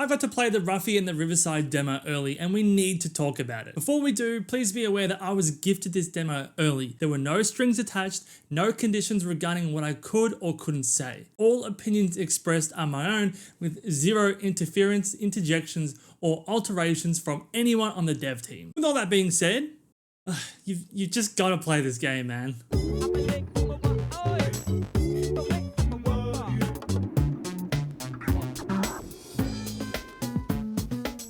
I got to play the Ruffy and the Riverside demo early and we need to talk about it. Before we do, please be aware that I was gifted this demo early. There were no strings attached, no conditions regarding what I could or couldn't say. All opinions expressed are my own with zero interference, interjections or alterations from anyone on the dev team. With all that being said, you've just got to play this game, man.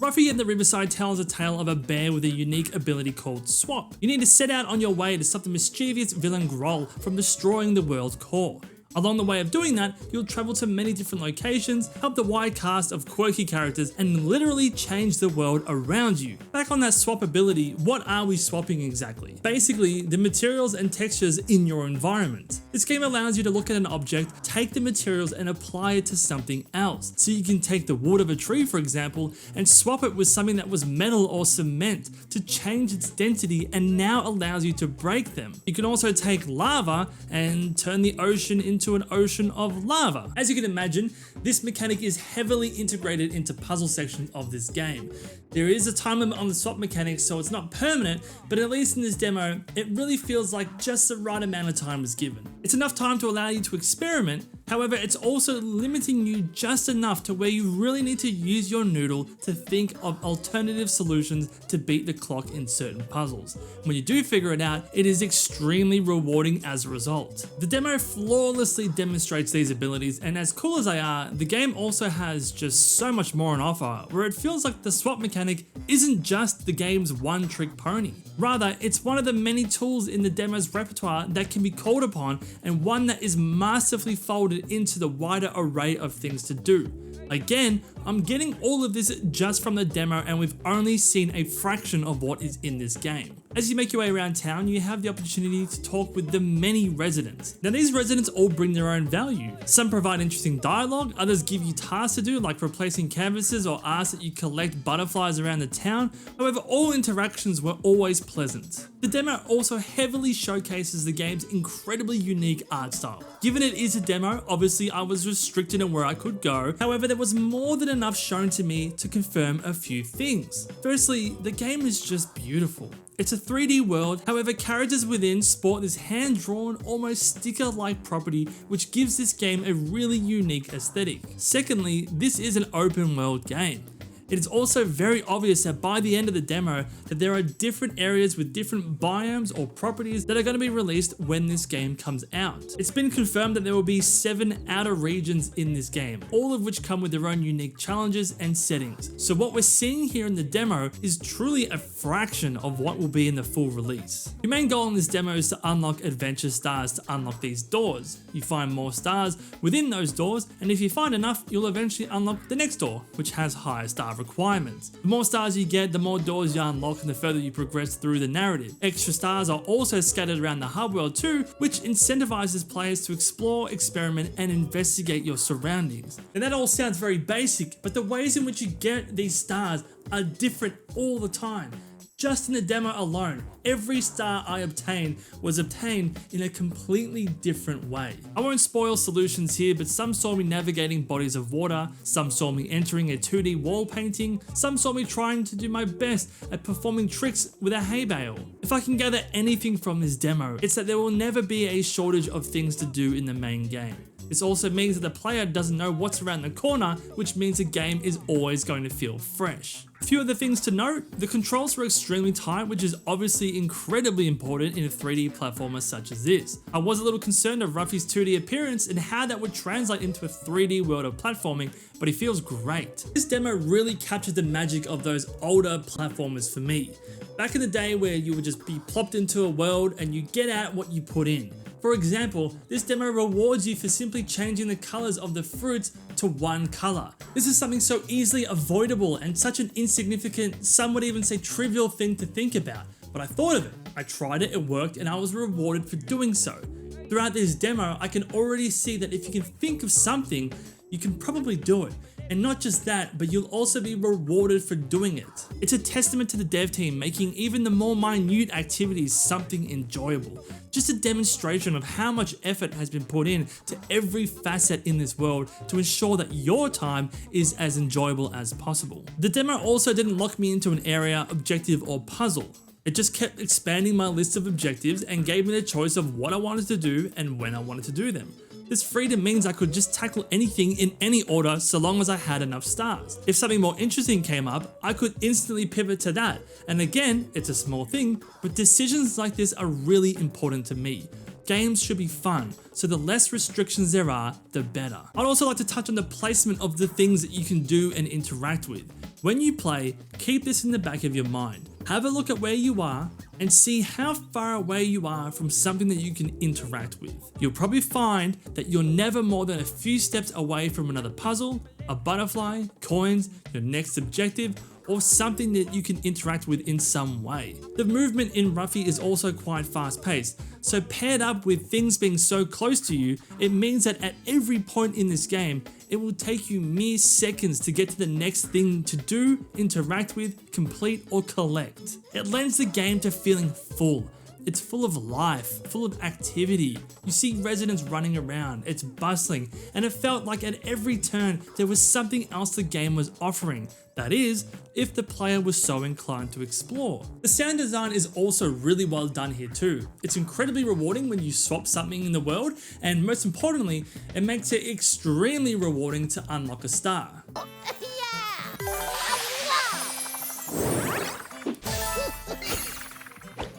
Ruffy and the Riverside tells a tale of a bear with a unique ability called Swap. You need to set out on your way to stop the mischievous villain Groll from destroying the world's core. Along the way of doing that, you'll travel to many different locations, help the wide cast of quirky characters, and literally change the world around you. Back on that swap ability, what are we swapping exactly? Basically, the materials and textures in your environment. This game allows you to look at an object, take the materials and apply it to something else. So you can take the wood of a tree, for example, and swap it with something that was metal or cement to change its density and now allows you to break them. You can also take lava and turn the ocean into an ocean of lava. As you can imagine, this mechanic is heavily integrated into puzzle sections of this game. There is a time limit on the swap mechanic, so it's not permanent, but at least in this demo, it really feels like just the right amount of time was given. It's enough time to allow you to experiment, however, it's also limiting you just enough to where you really need to use your noodle to think of alternative solutions to beat the clock in certain puzzles. When you do figure it out, it is extremely rewarding as a result. The demo flawlessly demonstrates these abilities, and as cool as they are, the game also has just so much more on offer, where it feels like the swap mechanic isn't just the game's one-trick pony. Rather, it's one of the many tools in the demo's repertoire that can be called upon and one that is masterfully folded into the wider array of things to do. Again, I'm getting all of this just from the demo and we've only seen a fraction of what is in this game. As you make your way around town, you have the opportunity to talk with the many residents. Now these residents all bring their own value. Some provide interesting dialogue, others give you tasks to do like replacing canvases or ask that you collect butterflies around the town. However, all interactions were always pleasant. The demo also heavily showcases the game's incredibly unique art style. Given it is a demo, obviously I was restricted in where I could go. However, there was more than enough shown to me to confirm a few things. Firstly, the game is just beautiful. It's a 3D world, however characters within sport this hand-drawn, almost sticker-like property which gives this game a really unique aesthetic. Secondly, this is an open world game. It is also very obvious that by the end of the demo that there are different areas with different biomes or properties that are going to be released when this game comes out. It's been confirmed that there will be 7 outer regions in this game, all of which come with their own unique challenges and settings. So what we're seeing here in the demo is truly a fraction of what will be in the full release. Your main goal in this demo is to unlock adventure stars to unlock these doors. You find more stars within those doors, and if you find enough, you'll eventually unlock the next door, which has higher star requirements. The more stars you get, the more doors you unlock and the further you progress through the narrative. Extra stars are also scattered around the hub world too, which incentivizes players to explore, experiment, and investigate your surroundings. And that all sounds very basic, but the ways in which you get these stars are different all the time. Just in the demo alone, every star I obtained was obtained in a completely different way. I won't spoil solutions here, but some saw me navigating bodies of water, some saw me entering a 2D wall painting, some saw me trying to do my best at performing tricks with a hay bale. If I can gather anything from this demo, it's that there will never be a shortage of things to do in the main game. This also means that the player doesn't know what's around the corner, which means the game is always going to feel fresh. A few other things to note, the controls were extremely tight, which is obviously incredibly important in a 3D platformer such as this. I was a little concerned of Ruffy's 2D appearance and how that would translate into a 3D world of platforming, but he feels great. This demo really captured the magic of those older platformers for me. Back in the day where you would just be plopped into a world and you get out what you put in. For example, this demo rewards you for simply changing the colors of the fruits to one color. This is something so easily avoidable and such an insignificant, some would even say trivial thing to think about. But I thought of it, I tried it, it worked, and I was rewarded for doing so. Throughout this demo, I can already see that if you can think of something, you can probably do it. And not just that, but you'll also be rewarded for doing it. It's a testament to the dev team making even the more minute activities something enjoyable. Just a demonstration of how much effort has been put in to every facet in this world to ensure that your time is as enjoyable as possible. The demo also didn't lock me into an area, objective, or puzzle. It just kept expanding my list of objectives and gave me the choice of what I wanted to do and when I wanted to do them. This freedom means I could just tackle anything in any order so long as I had enough stars. If something more interesting came up, I could instantly pivot to that. And again, it's a small thing, but decisions like this are really important to me. Games should be fun, so the less restrictions there are, the better. I'd also like to touch on the placement of the things that you can do and interact with. When you play, keep this in the back of your mind. Have a look at where you are and see how far away you are from something that you can interact with. You'll probably find that you're never more than a few steps away from another puzzle, a butterfly, coins, your next objective, or something that you can interact with in some way. The movement in Ruffy is also quite fast paced, so paired up with things being so close to you, it means that at every point in this game, it will take you mere seconds to get to the next thing to do, interact with, complete, or collect. It lends the game to feeling full. It's full of life, full of activity. You see residents running around, it's bustling, and it felt like at every turn there was something else the game was offering. That is, if the player was so inclined to explore. The sound design is also really well done here too. It's incredibly rewarding when you swap something in the world, and most importantly, it makes it extremely rewarding to unlock a star.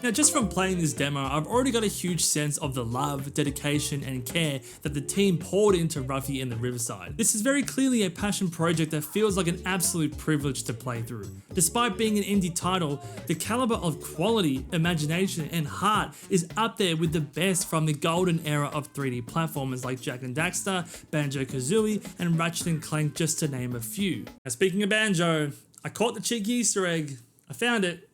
Now, just from playing this demo, I've already got a huge sense of the love, dedication, and care that the team poured into Ruffy and the Riverside. This is very clearly a passion project that feels like an absolute privilege to play through. Despite being an indie title, the caliber of quality, imagination, and heart is up there with the best from the golden era of 3D platformers like Jak and Daxter, Banjo-Kazooie, and Ratchet & Clank, just to name a few. Now, speaking of Banjo, I caught the cheeky Easter egg. I found it.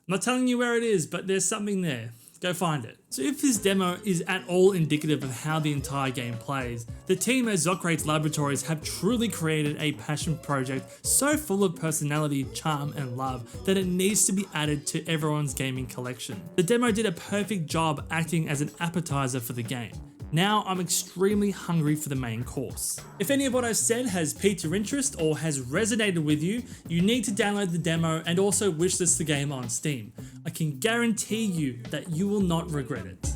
I'm not telling you where it is, but there's something there. Go find it. So if this demo is at all indicative of how the entire game plays, the team at Zockrates Laboratories have truly created a passion project so full of personality, charm, and love that it needs to be added to everyone's gaming collection. The demo did a perfect job acting as an appetizer for the game. Now I'm extremely hungry for the main course. If any of what I've said has piqued your interest or has resonated with you, you need to download the demo and also wishlist the game on Steam. I can guarantee you that you will not regret it.